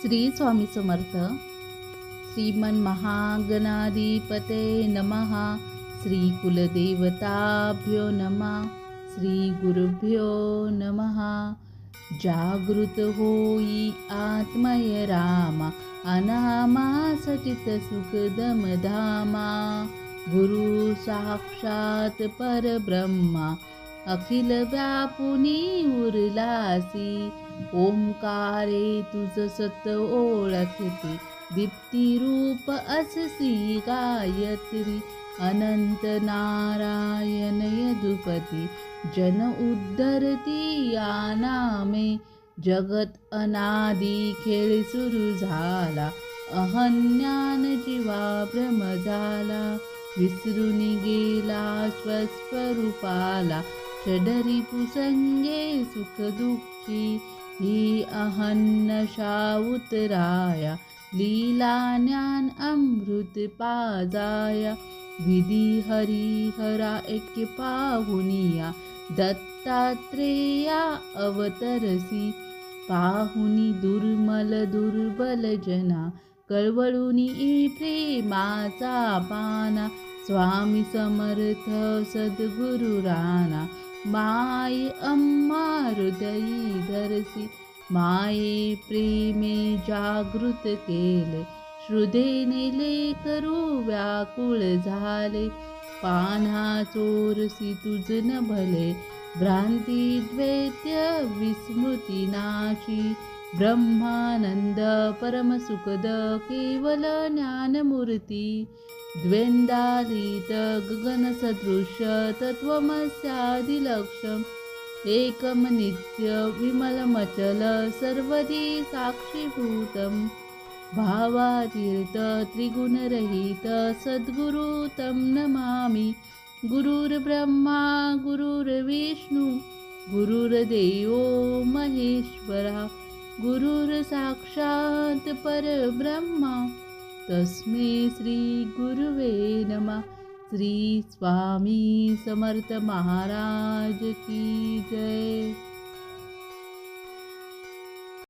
श्री स्वामी समर्थ. श्रीमन महागणाधिपते नमः. श्री कुलदेवताभ्यो नमः. श्री गुरुभ्यो नमः. जागृत होई आत्मय रामा, अनामा सचित सुखदम धामा. गुरु साक्षात परब्रह्मा, अखिल व्यापुनी उरलासी. ओंकारे तुझ सत ओळखते, दीप्ती रूप अससी गायत्री. अनंत नारायण यदुपती, जन उद्धरती या नामे. जगत अनादि खेळ सुरू झाला, अहज्ञान जीवा भ्रम झाला. विसरून गेला स्वस्वरूपाला, षडरी पुसंगे सुख दुःखी. ही अहन्नशा उतराया, लीला ज्ञान अमृत पाजाया. विधी हरिहरा एक पाहुनिया, दत्तात्रेया अवतरसी. पाहुनी दुर्मल दुर्बल जना, कळवळुनी प्रेमाचा पाना. स्वामी समर्थ सद्गुरु राणा, माय अम्मा हृदयी धरसी. माये प्रेमे जागृत केले, श्रुधेने लेकरू व्याकुळ झाले. पान्हा चोरसी तुझ न भले, भ्रांती द्वैत्य विस्मृती नाशी. ब्रह्मानंद परमसुखद केवल ज्ञानमूर्ती. द्वैंदातीत गगनसदृश तत्त्वमस्यादिलक्ष्यम्. एकम नित्य विमलमचल सर्वदी साक्षीभूतम्. भावातीर्थ त्रिगुणरहित सद्गुरु तं नमामि. गुरुर्ब्रह्मा गुरुर्विष्णु गुरुर्देवो महेश्वरा. गुरुर्साक्षात् परब्रह्मा, तस्मै श्री गुरुवे नमः. श्री स्वामी समर्थ महाराज की जय.